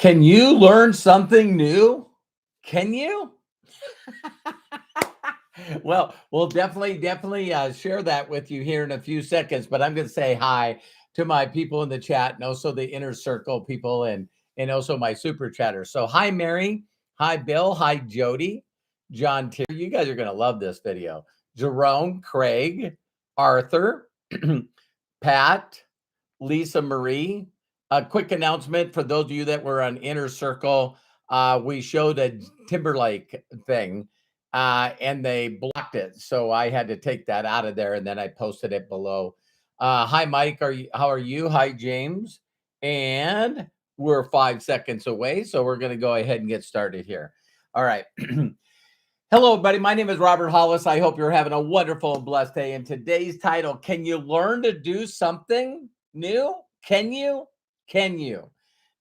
Can you learn something new? Can you? Well, we'll definitely share that with you here in a few seconds. But I'm going to say hi to my people in the chat and also the inner circle people and also my super chatters. So hi, Mary. Hi, Bill. Hi, Jody. John Tier. You guys are going to love this video. Jerome, Craig, Arthur, Pat, Lisa Marie. A quick announcement for those of you that were on Inner Circle. We showed a Timberlake thing and they blocked it. So I had to take that out of there and then I posted it below. Hi, Mike. How are you? Hi, James. And we're 5 seconds away. So we're going to go ahead and get started here. All right. Hello, everybody. My name is Robert Hollis. I hope you're having a wonderful and blessed day. And today's title, can you learn to do something new? Can you? Can you?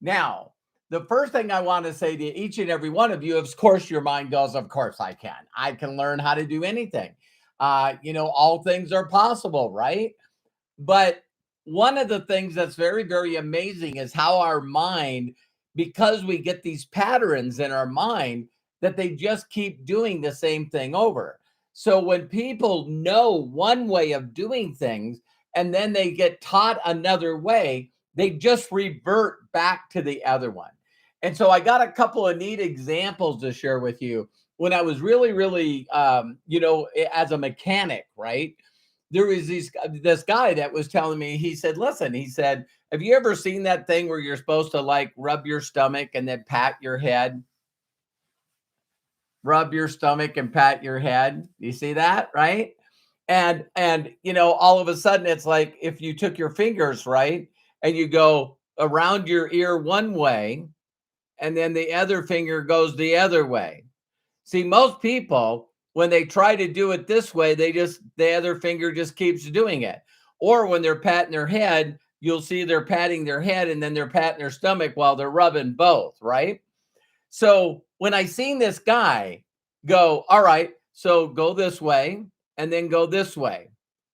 Now, the first thing I want to say to each and every one of you, of course, your mind goes, of course I can. I can learn how to do anything. All things are possible, right? But one of the things that's very, very amazing is how our mind, because we get these patterns in our mind, that they just keep doing the same thing over. So when people know one way of doing things and then they get taught another way, they just revert back to the other one. And so I got a couple of neat examples to share with you when I was really, as a mechanic, right? There was this guy that was telling me, he said, listen, he said, have you ever seen that thing where you're supposed to like rub your stomach and then pat your head? Rub your stomach and pat your head. You see that, right? And all of a sudden it's like if you took your fingers, right, and you go around your ear one way and then the other finger goes the other way. See, most people, when they try to do it this way, the other finger just keeps doing it. Or when they're patting their head, you'll see they're patting their head and then they're patting their stomach while they're rubbing both, right? So when I seen this guy go, all right, so go this way and then go this way.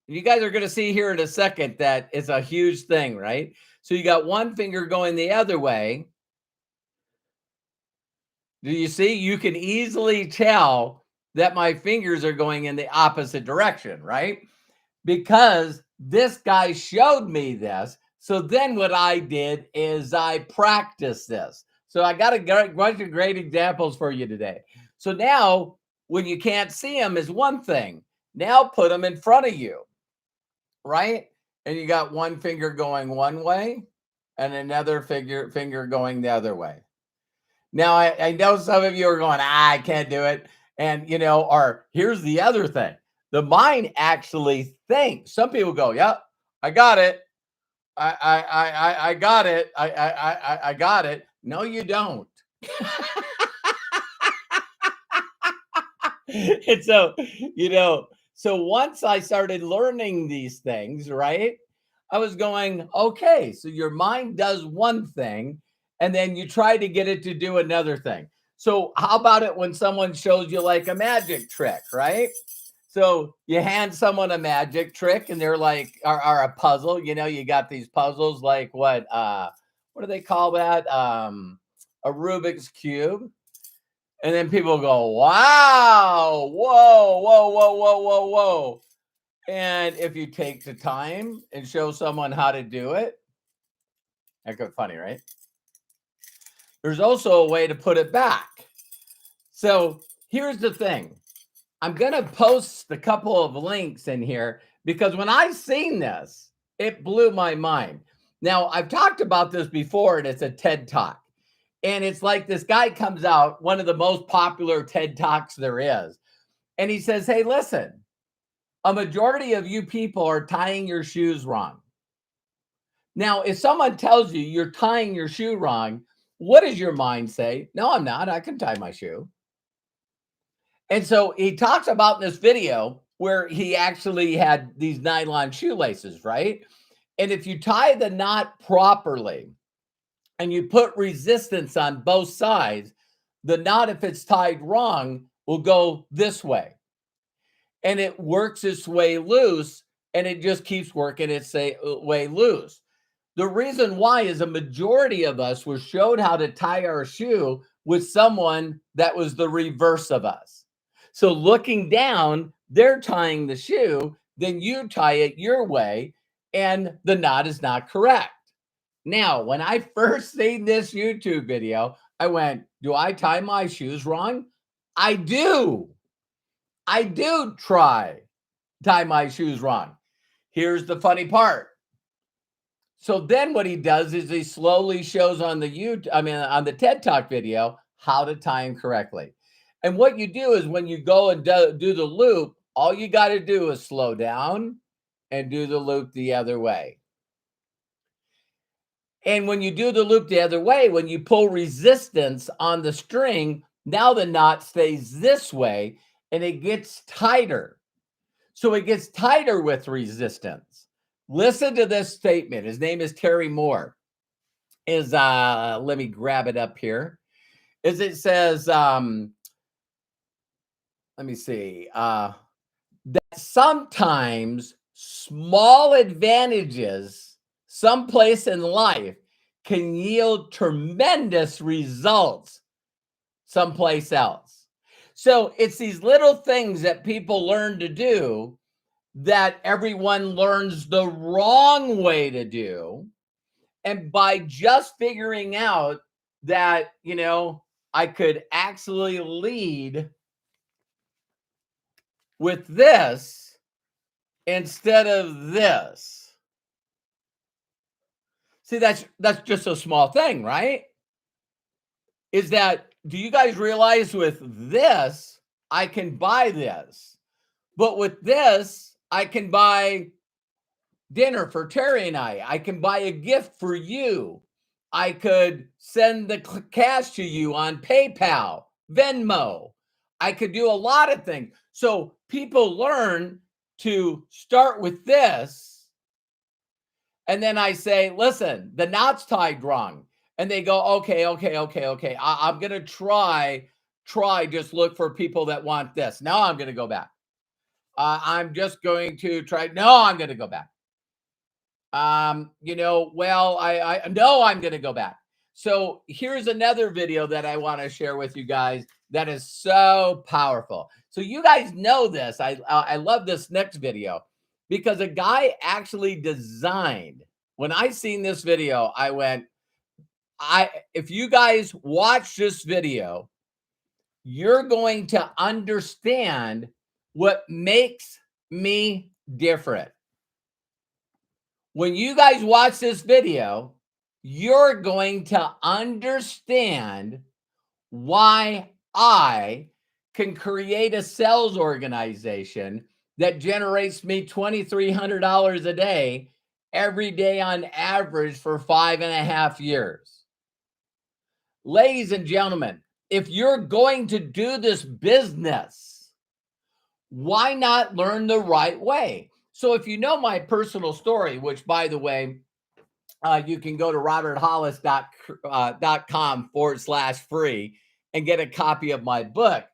You guys are going to see here in a second that it's a huge thing, right? So you got one finger going the other way. Do you see? You can easily tell that my fingers are going in the opposite direction, right? Because this guy showed me this. So then what I did is I practiced this. So I got a bunch of great examples for you today. So now when you can't see them is one thing. Now put them in front of you, right? And you got one finger going one way and another finger going the other way. Now, I know some of you are going, I can't do it. And, or here's the other thing. The mind actually thinks. Some people go, yep, I got it. I got it. I got it. No, you don't. And so, so once I started learning these things, right, I was going, okay, so your mind does one thing and then you try to get it to do another thing. So how about it when someone shows you like a magic trick, right? So you hand someone a magic trick and they're like, are a puzzle, you got these puzzles like what do they call that? A Rubik's Cube. And then people go, wow, whoa. And if you take the time and show someone how to do it, that's kind of funny, right? There's also a way to put it back. So here's the thing. I'm going to post a couple of links in here because when I seen this, it blew my mind. Now, I've talked about this before, and it's a TED Talk. And it's like this guy comes out, one of the most popular TED Talks there is. And he says, hey, listen, a majority of you people are tying your shoes wrong. Now, if someone tells you you're tying your shoe wrong, what does your mind say? No, I'm not. I can tie my shoe. And so he talks about in this video where he actually had these nylon shoelaces, right? And if you tie the knot properly and you put resistance on both sides, the knot, if it's tied wrong, will go this way. And it works its way loose and it just keeps working its way loose. The reason why is a majority of us were showed how to tie our shoe with someone that was the reverse of us. So looking down, they're tying the shoe, then you tie it your way, and the knot is not correct. Now, when I first seen this YouTube video, I went, do I tie my shoes wrong? I do. I do tie my shoes wrong. Here's the funny part. So then what he does is he slowly shows on the TED Talk video how to tie them correctly. And what you do is when you go and do the loop, all you got to do is slow down and do the loop the other way. And when you do the loop the other way, when you pull resistance on the string, now the knot stays this way and it gets tighter. So it gets tighter with resistance. Listen to this statement. His name is Terry Moore. Let me grab it up here. It says, let me see, that sometimes small advantages someplace in life can yield tremendous results someplace else. So it's these little things that people learn to do that everyone learns the wrong way to do. And by just figuring out that, I could actually lead with this instead of this. See, that's just a small thing, right? Is that, do you guys realize with this, I can buy this, but with this, I can buy dinner for Terry and I can buy a gift for you. I could send the cash to you on PayPal, Venmo. I could do a lot of things. So people learn to start with this. And then I say, listen, the knot's tied wrong. And they go, okay. I'm going to try, just look for people that want this. Now I'm going to go back. I'm just going to try. No, I'm going to go back. I know I'm going to go back. So here's another video that I want to share with you guys that is so powerful. So you guys know this. I love this next video because a guy actually designed. When I seen this video, I went, if you guys watch this video, you're going to understand what makes me different. When you guys watch this video, you're going to understand why I can create a sales organization that generates me $2,300 a day every day on average for 5.5 years. Ladies and gentlemen, if you're going to do this business, why not learn the right way? So if you know my personal story, which by the way, you can go to roberthollis.com/free and get a copy of my book.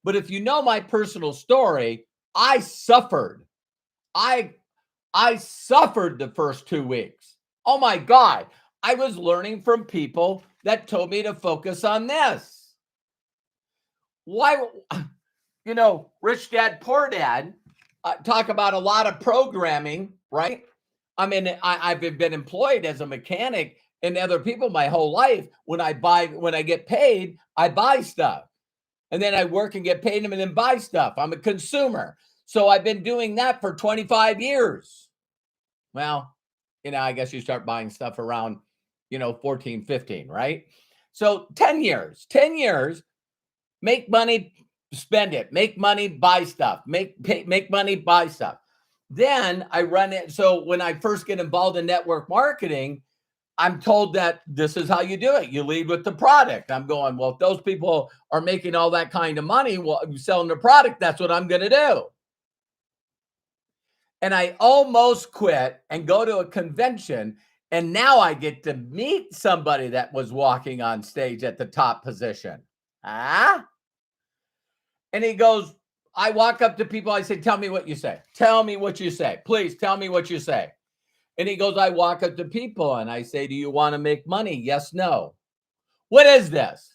But if you know my personal story, I suffered. I suffered the first 2 weeks. Oh my God. I was learning from people that told me to focus on this. Why, Rich Dad, Poor Dad, talk about a lot of programming, right? I mean, I've been employed as a mechanic and other people my whole life. When I get paid, I buy stuff. And then I work and get paid and then buy stuff. I'm a consumer. So I've been doing that for 25 years. Well, I guess you start buying stuff around, 14, 15, right? So 10 years, make money, spend it, make money, buy stuff, make money, buy stuff. Then I run it. So when I first get involved in network marketing, I'm told that this is how you do it. You lead with the product. I'm going, well, if those people are making all that kind of money, well, selling the product, that's what I'm going to do. And I almost quit and go to a convention. And now I get to meet somebody that was walking on stage at the top position. And he goes, I walk up to people. I say, tell me what you say. Tell me what you say. Please tell me what you say. And he goes, I walk up to people and I say, do you want to make money? Yes, no. What is this?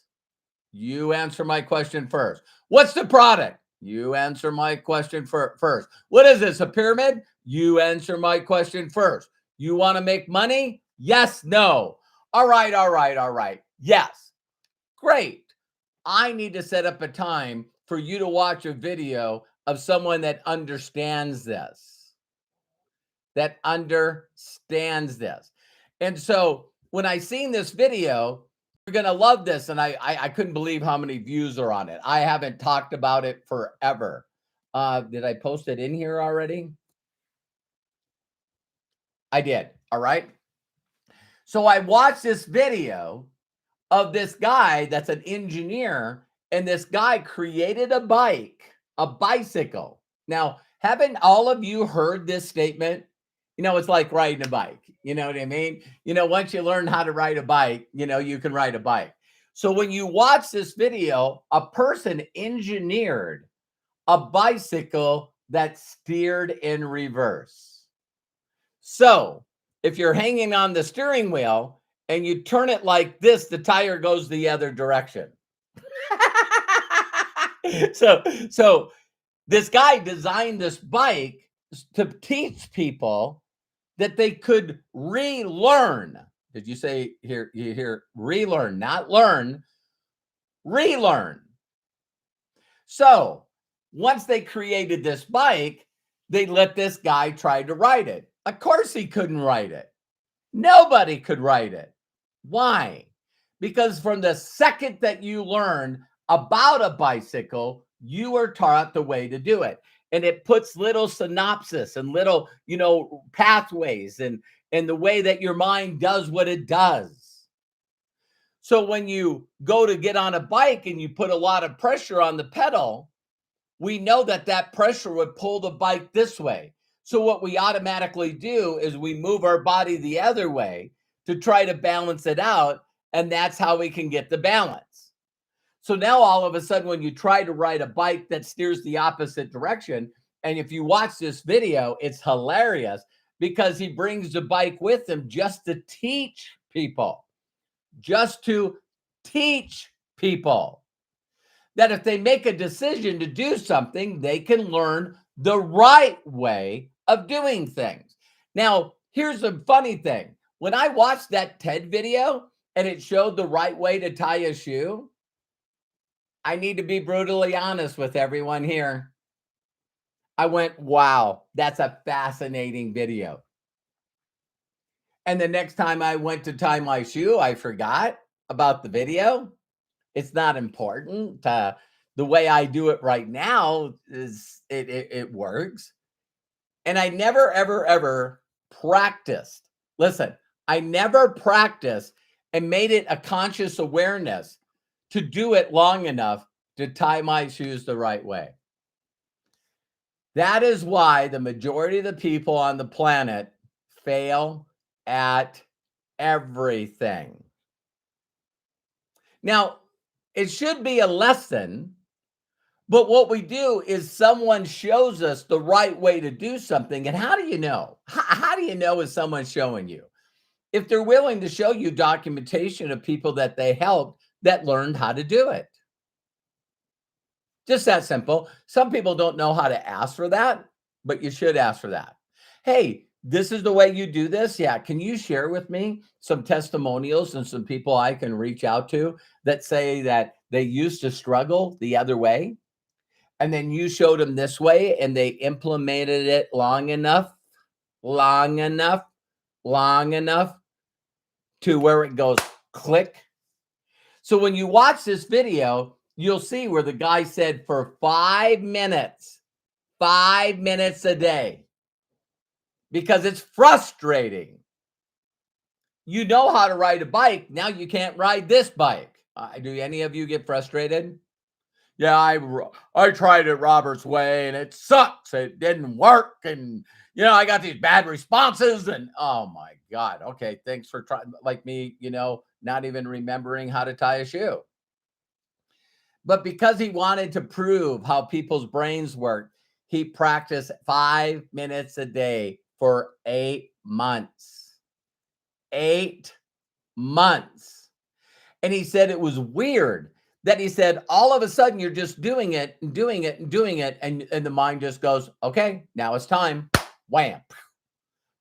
You answer my question first. What's the product? You answer my question first. What is this, a pyramid? You answer my question first. You want to make money? Yes, no. All right, all right, all right. Yes. Great. I need to set up a time for you to watch a video of someone that understands this, that understands this. And so when I seen this video, you're going to love this. And I couldn't believe how many views are on it. I haven't talked about it forever. Did I post it in here already? I did. All right. So I watched this video of this guy that's an engineer, and this guy created a bicycle. Now, haven't all of you heard this statement? It's like riding a bike. You know what I mean? Once you learn how to ride a bike, you can ride a bike. So when you watch this video, a person engineered a bicycle that steered in reverse. So if you're hanging on the steering wheel and you turn it like this, the tire goes the other direction. So this guy designed this bike to teach people that they could relearn. Did you say here? You hear relearn, not learn, relearn. So once they created this bike, they let this guy try to ride it. Of course he couldn't ride it. Nobody could ride it. Why? Because from the second that you learn about a bicycle, you are taught the way to do it. And it puts little synopsis and little, pathways and the way that your mind does what it does. So when you go to get on a bike and you put a lot of pressure on the pedal, we know that pressure would pull the bike this way. So what we automatically do is we move our body the other way to try to balance it out. And that's how we can get the balance. So now all of a sudden, when you try to ride a bike that steers the opposite direction, and if you watch this video, it's hilarious because he brings the bike with him just to teach people, that if they make a decision to do something, they can learn the right way of doing things. Now, here's the funny thing. When I watched that TED video and it showed the right way to tie a shoe, I need to be brutally honest with everyone here. I went, wow, that's a fascinating video. And the next time I went to tie my shoe, I forgot about the video. It's not important. The way I do it right now is it works. And I never, ever, ever practiced. Listen, I never practiced and made it a conscious awareness to do it long enough to tie my shoes the right way. That is why the majority of the people on the planet fail at everything. Now, it should be a lesson, but what we do is someone shows us the right way to do something. And how do you know? How do you know if someone's showing you? If they're willing to show you documentation of people that they helped that learned how to do it. Just that simple. Some people don't know how to ask for that, but you should ask for that. Hey, this is the way you do this. Yeah. Can you share with me some testimonials and some people I can reach out to that say that they used to struggle the other way? And then you showed them this way and they implemented it long enough to where it goes click. So when you watch this video, you'll see where the guy said for 5 minutes a day, because it's frustrating. You know how to ride a bike. Now you can't ride this bike. Do any of you get frustrated? Yeah, I tried it Robert's way and it sucks. It didn't work. And, I got these bad responses and oh my God. Okay. Thanks for trying, like me, not even remembering how to tie a shoe. But because he wanted to prove how people's brains work, he practiced 5 minutes a day for 8 months. 8 months. And he said it was weird that he said all of a sudden you're just doing it and doing it and doing it. And the mind just goes, okay, now it's time. Wham.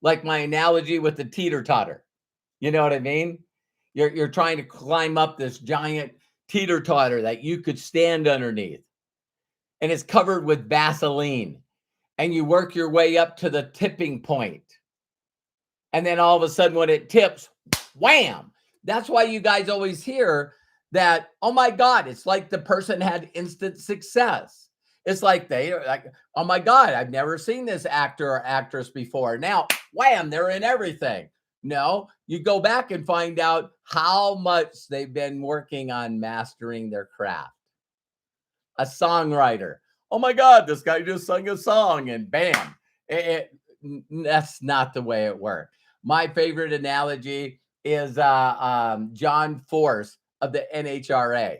Like my analogy with the teeter-totter. You know what I mean? You're trying to climb up this giant teeter-totter that you could stand underneath. And it's covered with Vaseline. And you work your way up to the tipping point. And then all of a sudden when it tips, wham. That's why you guys always hear that, oh my God, it's like the person had instant success. It's like they are like, oh my God, I've never seen this actor or actress before. Now, wham, they're in everything. No, you go back and find out how much they've been working on mastering their craft. A songwriter. Oh my God, this guy just sung a song and bam. That's not the way it worked. My favorite analogy is John Force of the NHRA.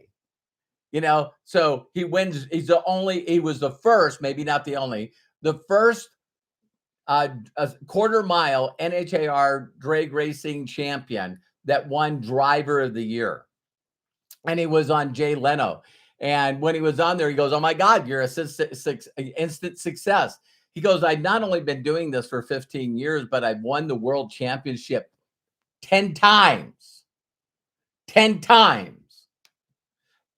You know, so he wins. He was the first, maybe not the only, the first a quarter mile NHRA drag racing champion that won driver of the year. And he was on Jay Leno. And when he was on there, he goes, oh my God, you're instant success. He goes, I've not only been doing this for 15 years, but I've won the world championship 10 times. 10 times.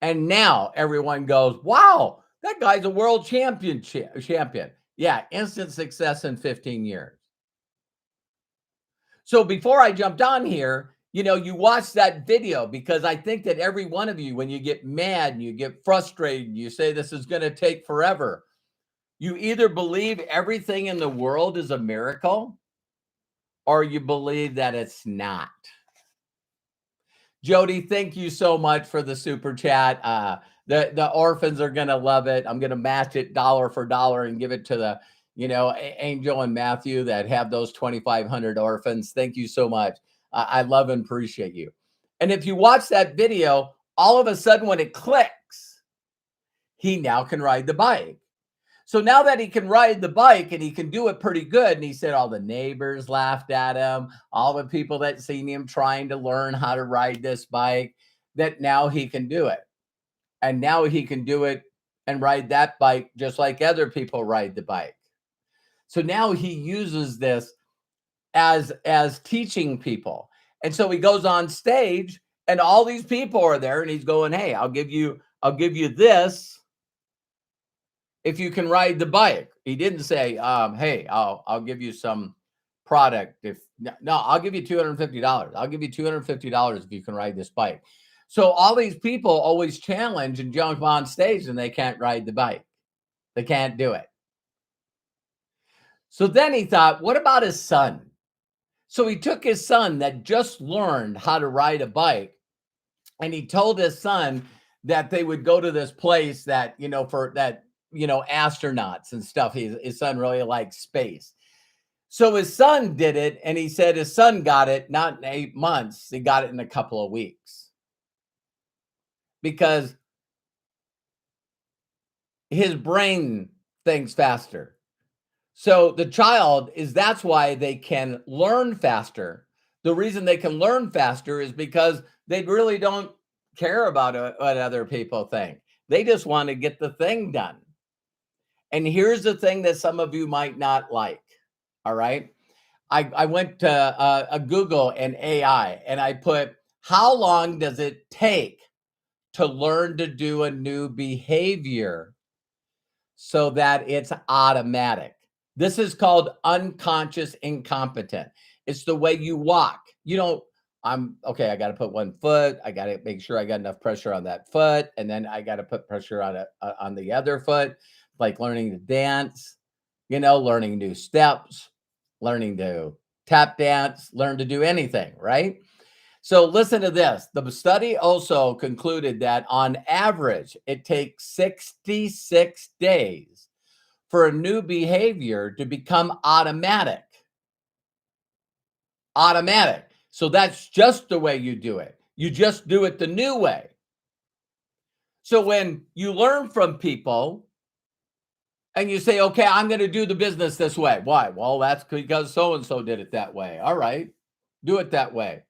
And now everyone goes, wow, that guy's a world champion. Yeah, instant success in 15 years. So before I jumped on here, you know, you watch that video because I think that every one of you, when you get mad and you get frustrated, you say this is going to take forever. You either believe everything in the world is a miracle or you believe that it's not. Jody, thank you so much for the super chat. The orphans are going to love it. I'm going to match it dollar for dollar and give it to the, you know, Angel and Matthew that have those 2,500 orphans. Thank you so much. I love and appreciate you. And if you watch that video, all of a sudden when it clicks, he now can ride the bike. So now that he can ride the bike and he can do it pretty good, and he said all the neighbors laughed at him, all the people that seen him trying to learn how to ride this bike, that now he can do it. And now he can do it and ride that bike just like other people ride the bike. So now he uses this as teaching people. And so he goes on stage and all these people are there and he's going, hey, I'll give you this if you can ride the bike. He didn't say, hey, I'll give you some product. No, I'll give you $250. I'll give you $250 if you can ride this bike. So all these people always challenge and jump on stage and they can't ride the bike. They can't do it. So then he thought, what about his son? So he took his son that just learned how to ride a bike and he told his son that they would go to this place that, you know, for that, you know, astronauts and stuff. His son really likes space. So his son did it. And he said his son got it, not in 8 months. He got it in a couple of weeks because his brain thinks faster. So the child that's why they can learn faster. The reason they can learn faster is because they really don't care about what other people think. They just want to get the thing done. And here's the thing that some of you might not like. All right. I went to a Google and AI and I put, how long does it take to learn to do a new behavior so that it's automatic? This is called unconscious incompetent. It's the way you walk. You don't, I got to put one foot. I got to make sure I got enough pressure on that foot. And then I got to put pressure on the other foot, like learning to dance, you know, learning new steps, learning to tap dance, learn to do anything, right? So listen to this. The study also concluded that on average, it takes 66 days for a new behavior to become automatic. Automatic. So that's just the way you do it. You just do it the new way. So when you learn from people, And you say, okay, I'm going to do the business this way. Why? Well, that's because so-and-so did it that way. All right, do it that way.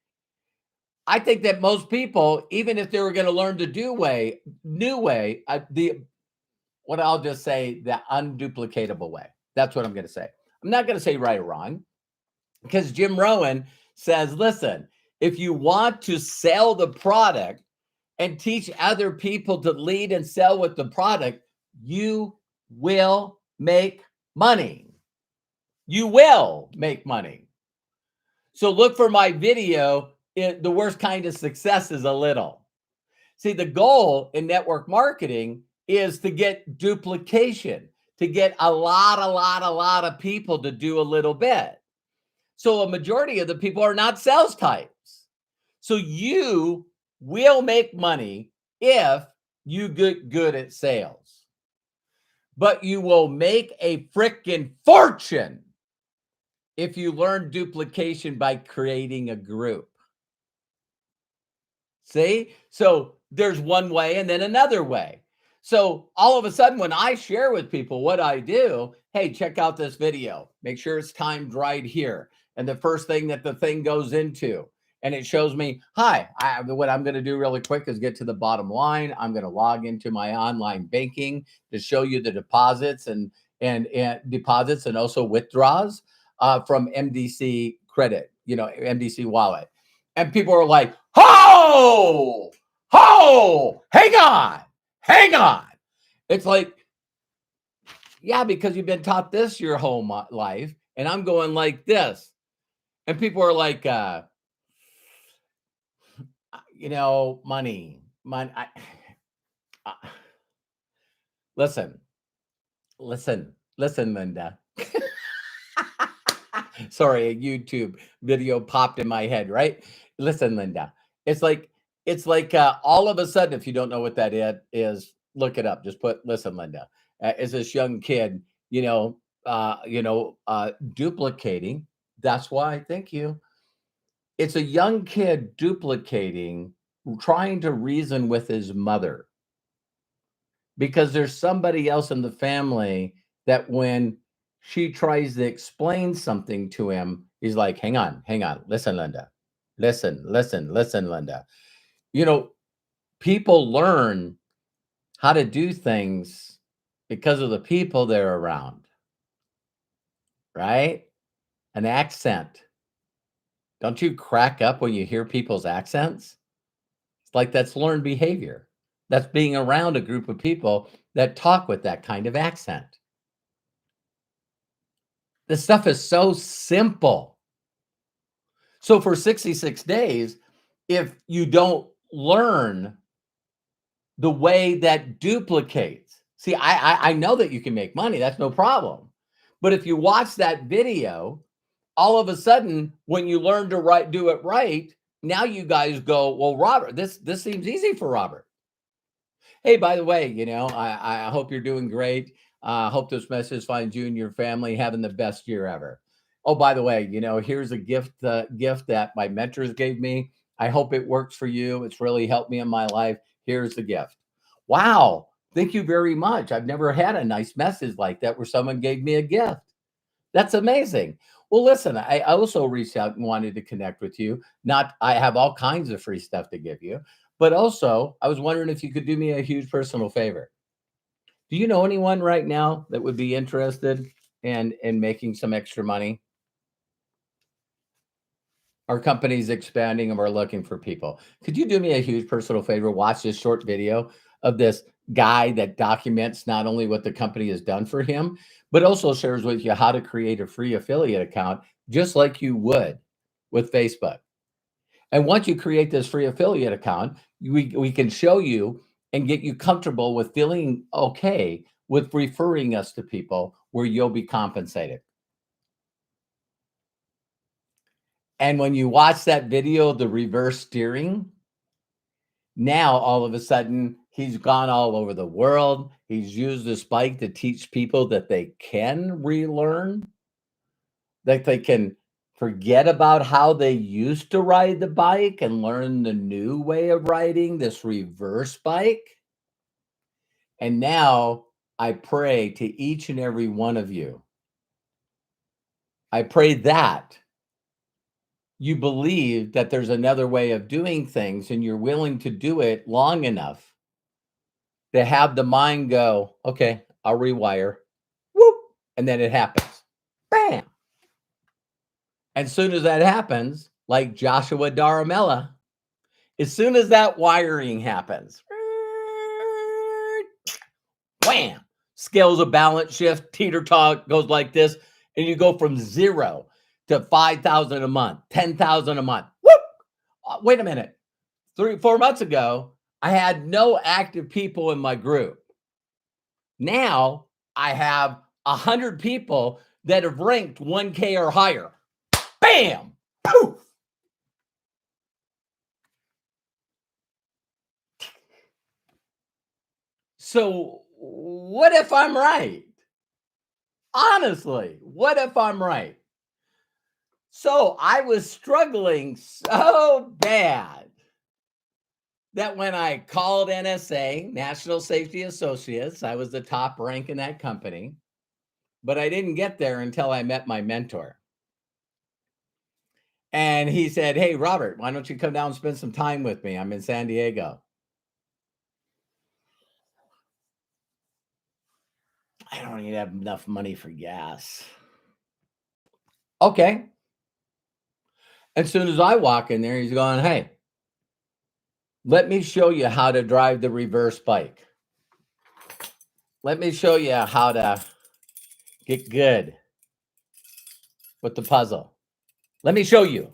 I think that most people, even if they were going to learn to do new way, what I'll just say, the unduplicatable way. That's what I'm going to say. I'm not going to say right or wrong, because Jim Rohn says, listen, if you want to sell the product and teach other people to lead and sell with the product, you will make money. You will make money. So look for my video. The worst kind of success is a little. See, the goal in network marketing is to get duplication, to get a lot of people to do a little bit. So a majority of the people are not sales types. So you will make money if you get good at sales, but you will make a freaking fortune if you learn duplication by creating a group. See? So there's one way and then another way. So all of a sudden, when I share with people what I do, hey, check out this video. Make sure it's timed right here. And the first thing that the thing goes into, and it shows me, hi, what I'm going to do really quick is get to the bottom line. I'm going to log into my online banking to show you the deposits and deposits and also withdraws from MDC credit, MDC wallet. And people are like, ho, hang on. It's like, yeah, because you've been taught this your whole life. And I'm going like this. And people are like, money. Listen, Linda. Sorry, a YouTube video popped in my head, right? Listen, Linda. It's like all of a sudden, if you don't know what that is, look it up. Just put "listen, Linda." As this young kid, duplicating. That's why. Thank you. It's a young kid duplicating, trying to reason with his mother because there's somebody else in the family that when she tries to explain something to him, he's like, hang on, listen, Linda. Listen, Linda. People learn how to do things because of the people they're around, right? An accent. Don't you crack up when you hear people's accents? It's like that's learned behavior. That's being around a group of people that talk with that kind of accent. This stuff is so simple. So for 66 days, if you don't learn the way that duplicates, see, I know that you can make money. That's no problem. But if you watch that video, all of a sudden, when you learn to do it right, now you guys go, well, Robert, this seems easy for Robert. Hey, by the way, I hope you're doing great. I hope this message finds you and your family having the best year ever. Oh, by the way, here's a gift that my mentors gave me. I hope it works for you. It's really helped me in my life. Here's the gift. Wow. Thank you very much. I've never had a nice message like that where someone gave me a gift. That's amazing. Well, listen, I also reached out and wanted to connect with you. I have all kinds of free stuff to give you, but also I was wondering if you could do me a huge personal favor. Do you know anyone right now that would be interested in making some extra money? Our company's expanding and we're looking for people. Could you do me a huge personal favor? Watch this short video of this guy that documents not only what the company has done for him, but also shares with you how to create a free affiliate account, just like you would with Facebook. And once you create this free affiliate account, we can show you and get you comfortable with feeling okay with referring us to people where you'll be compensated. And when you watch that video, the reverse steering, now all of a sudden he's gone all over the world. He's used this bike to teach people that they can relearn, that they can forget about how they used to ride the bike and learn the new way of riding this reverse bike. And now I pray to each and every one of you. I pray that you believe that there's another way of doing things and you're willing to do it long enough to have the mind go, okay, I'll rewire, whoop, and then it happens. Bam. And as soon as that happens, like Joshua Daramella, as soon as that wiring happens, wham, scales of balance shift, teeter tot goes like this, and you go from 0 to 5,000 a month, 10,000 a month. Whoop! Wait a minute. 3-4 months ago, I had no active people in my group. Now I have 100 people that have ranked 1K or higher. Bam! Poof! So what if I'm right? Honestly, what if I'm right? So I was struggling so bad that when I called NSA, National Safety Associates, I was the top rank in that company, but I didn't get there until I met my mentor. And he said, hey, Robert, why don't you come down and spend some time with me? I'm in San Diego. I don't even have enough money for gas. Okay. As soon as I walk in there, he's going, hey, let me show you how to drive the reverse bike. Let me show you how to get good with the puzzle. Let me show you.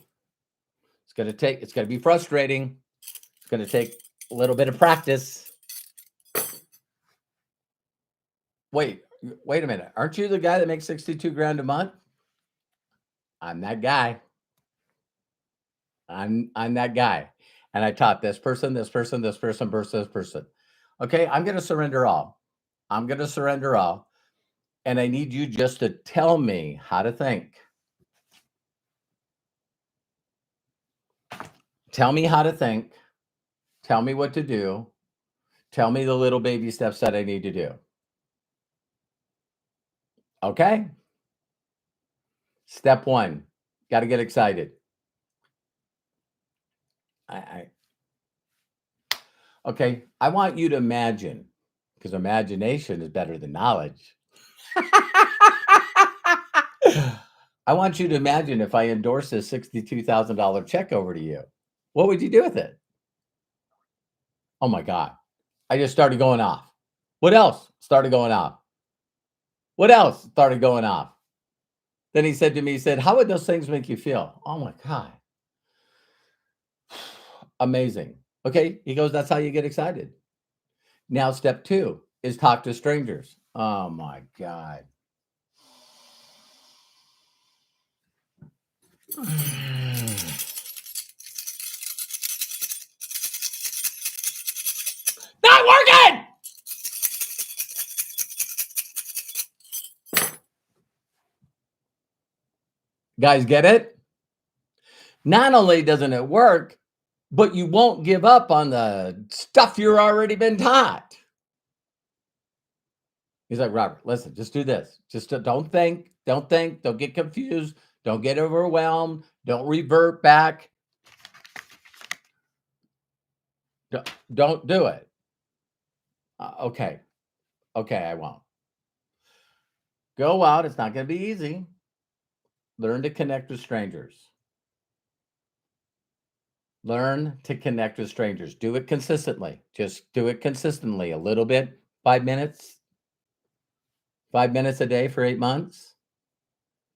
It's going to be frustrating. It's going to take a little bit of practice. Wait a minute. Aren't you the guy that makes 62 grand a month? I'm that guy. I'm that guy. And I taught this person, this person, this person, versus this person. Okay, I'm going to surrender all. I'm going to surrender all. And I need you just to tell me how to think. Tell me how to think. Tell me what to do. Tell me the little baby steps that I need to do. Okay? Step 1, got to get excited. Okay, I want you to imagine, because imagination is better than knowledge. I want you to imagine if I endorse this $62,000 check over to you. What would you do with it? Oh my God. I just started going off. What else started going off? What else started going off? Then he said to me, he said, how would those things make you feel? Oh my God. Amazing. Okay. He goes, that's how you get excited. Now, step 2 is talk to strangers. Oh my God. Not working. Guys, get it? Not only doesn't it work, but you won't give up on the stuff you're already been taught. He's like, Robert, listen, just do this. Just don't think, don't get confused, don't get overwhelmed, don't revert back. Don't do it. Okay, I won't. Go out. It's not going to be easy. Learn to connect with strangers. Learn to connect with strangers. Do it consistently. Just do it consistently. A little bit, 5 minutes. 5 minutes a day for 8 months.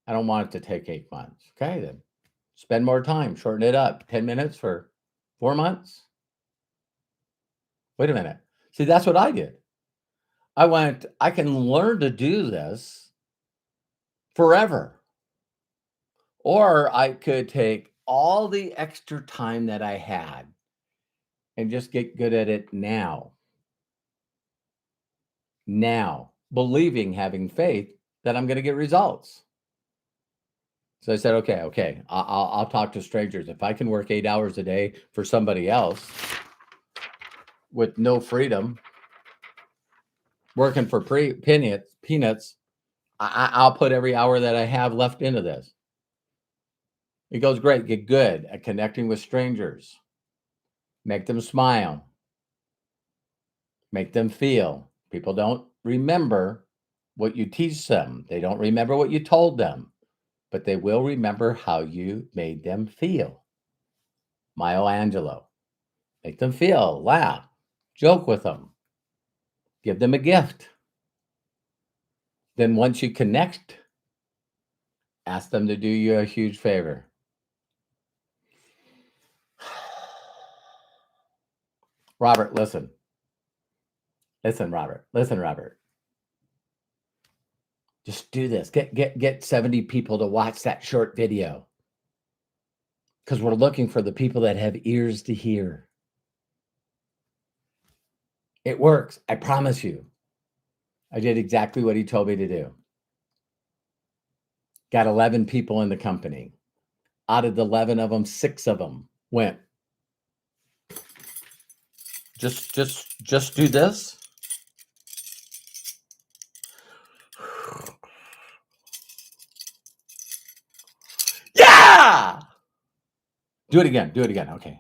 I don't want it to take 8 months. Okay, then spend more time. Shorten it up. 10 minutes for 4 months. Wait a minute. See, that's what I did. I can learn to do this forever. Or I could take all the extra time that I had and just get good at it now. Now, believing, having faith that I'm going to get results. So I said, okay, I'll talk to strangers. If I can work 8 hours a day for somebody else with no freedom, working for peanuts. I'll put every hour that I have left into this. It goes great. Get good at connecting with strangers. Make them smile. Make them feel. People don't remember what you teach them. They don't remember what you told them, but they will remember how you made them feel. Maya Angelou. Make them feel, laugh, joke with them, give them a gift. Then once you connect, ask them to do you a huge favor. Robert, listen. Listen, Robert. Listen, Robert. Just do this. Get 70 people to watch that short video. Because we're looking for the people that have ears to hear. It works. I promise you. I did exactly what he told me to do. Got 11 people in the company. Out of the 11 of them, 6 of them went. Just do this. Yeah! Do it again. Do it again. Okay.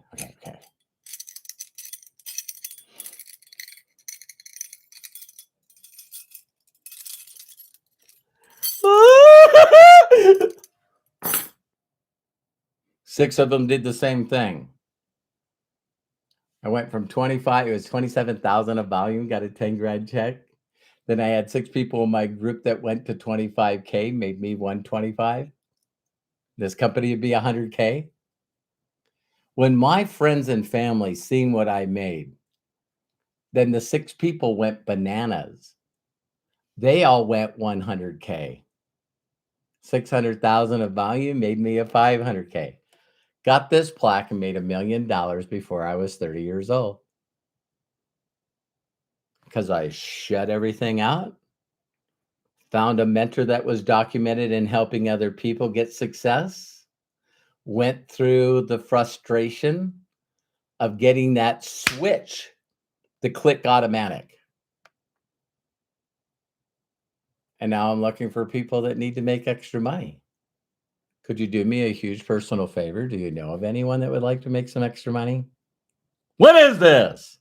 6 of them did the same thing. I went from 25, it was 27,000 of volume, got a 10 grand check. Then I had 6 people in my group that went to 25K, made me 125. This company would be 100K. When my friends and family seen what I made, then the 6 people went bananas. They all went 100K. 600,000 of volume made me a 500K. Got this plaque and made $1 million before I was 30 years old. Because I shut everything out, found a mentor that was documented in helping other people get success, went through the frustration of getting that switch to click automatic. And now I'm looking for people that need to make extra money. Could you do me a huge personal favor? Do you know of anyone that would like to make some extra money? What is this?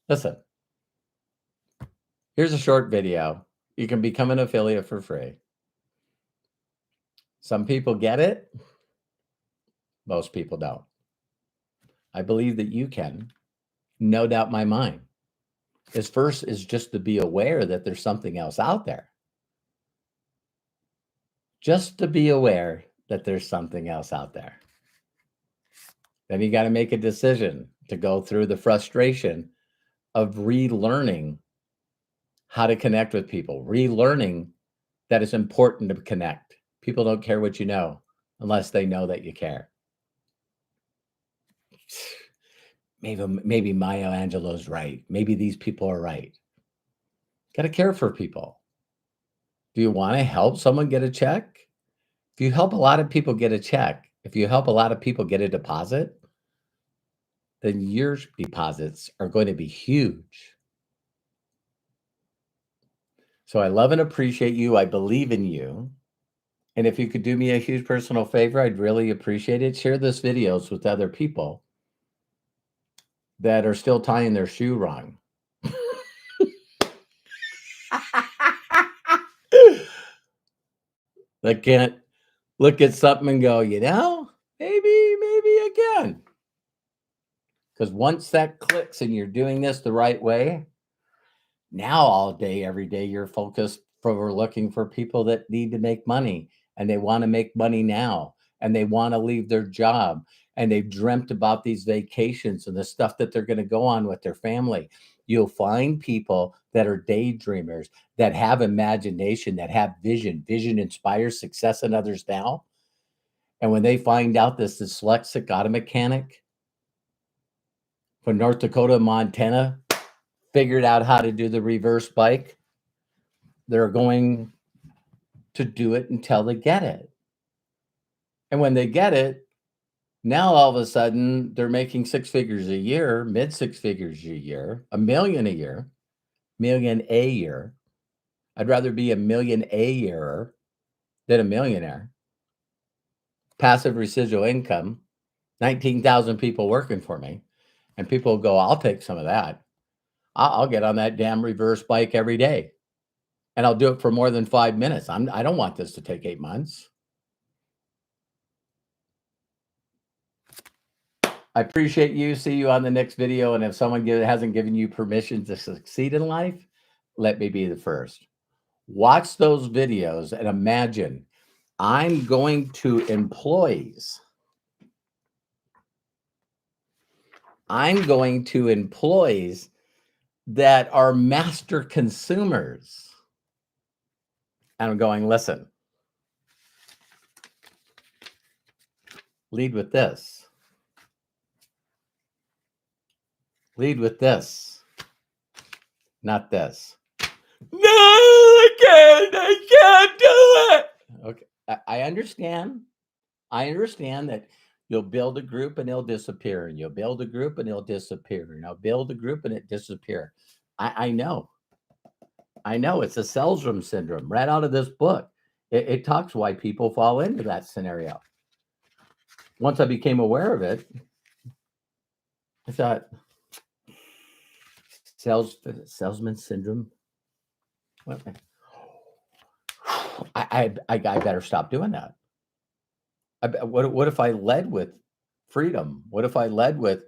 Listen, here's a short video. You can become an affiliate for free. Some people get it. Most people don't. I believe that you can. No doubt in my mind. This first is just to be aware that there's something else out there. Just to be aware that there's something else out there. Then you got to make a decision to go through the frustration of relearning how to connect with people, relearning that it's important to connect. People don't care what you know unless they know that you care. Maybe Maya Angelou's right. Maybe these people are right. Got to care for people. Do you want to help someone get a check? If you help a lot of people get a check, if you help a lot of people get a deposit, then your deposits are going to be huge. So I love and appreciate you. I believe in you. And if you could do me a huge personal favor, I'd really appreciate it. Share this videos with other people that are still tying their shoe wrong. That can't look at something and go, maybe again. Because once that clicks and you're doing this the right way, now all day, every day, you're focused for looking for people that need to make money and they want to make money now and they want to leave their job and they've dreamt about these vacations and the stuff that they're going to go on with their family. You'll find people that are daydreamers, that have imagination, that have vision. Vision inspires success in others now. And when they find out this dyslexic auto mechanic from North Dakota, Montana, figured out how to do the reverse bike, they're going to do it until they get it. And when they get it, now all of a sudden they're making 6 figures a year, mid 6 figures a year, $1 million a year. million a year. I'd rather be a million a year than a millionaire. Passive residual income, 19,000 people working for me. And people go, I'll take some of that. I'll get on that damn reverse bike every day. And I'll do it for more than 5 minutes. I don't want this to take 8 months. I appreciate you. See you on the next video. And if someone hasn't given you permission to succeed in life, let me be the first. Watch those videos and imagine I'm going to employees. I'm going to employees that are master consumers. And I'm going, listen, lead with this. Lead with this, not this. No, I can't do it. Okay, I understand. I understand that you'll build a group and it'll disappear, and you'll build a group and it'll disappear, and I'll build a group and it disappear. I know. I know it's a Selzrum syndrome right out of this book. It talks why people fall into that scenario. Once I became aware of it, I thought, salesman syndrome. What? I better stop doing that. What if I led with freedom? What if I led with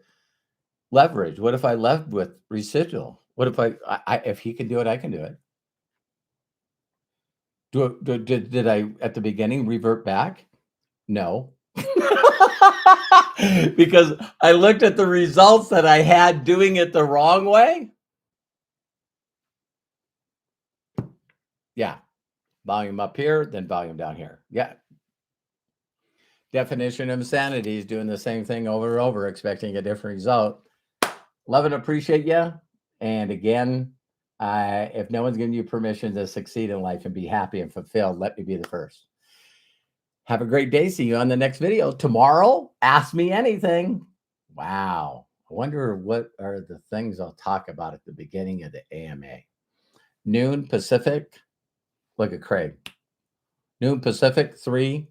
leverage? What if I led with residual? What if if he can do it, I can do it. Did I at the beginning revert back? No. Because I looked at the results that I had doing it the wrong way. Yeah. Volume up here, then volume down here. Yeah. Definition of insanity is doing the same thing over and over, expecting a different result. Love and appreciate you. And again, if no one's giving you permission to succeed in life and be happy and fulfilled, let me be the first. Have a great day. See you on the next video. Tomorrow, ask me anything. Wow. I wonder what are the things I'll talk about at the beginning of the AMA. Noon Pacific. Look at Craig. Noon Pacific, 3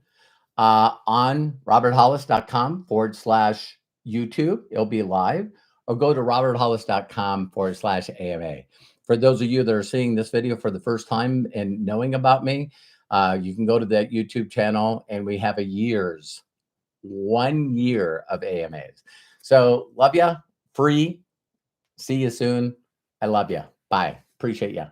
on roberthollis.com/YouTube. It'll be live, or go to roberthollis.com/AMA. For those of you that are seeing this video for the first time and knowing about me, you can go to that YouTube channel, and we have 1 year of AMAs. So love ya, free. See you soon. I love you. Bye. Appreciate you.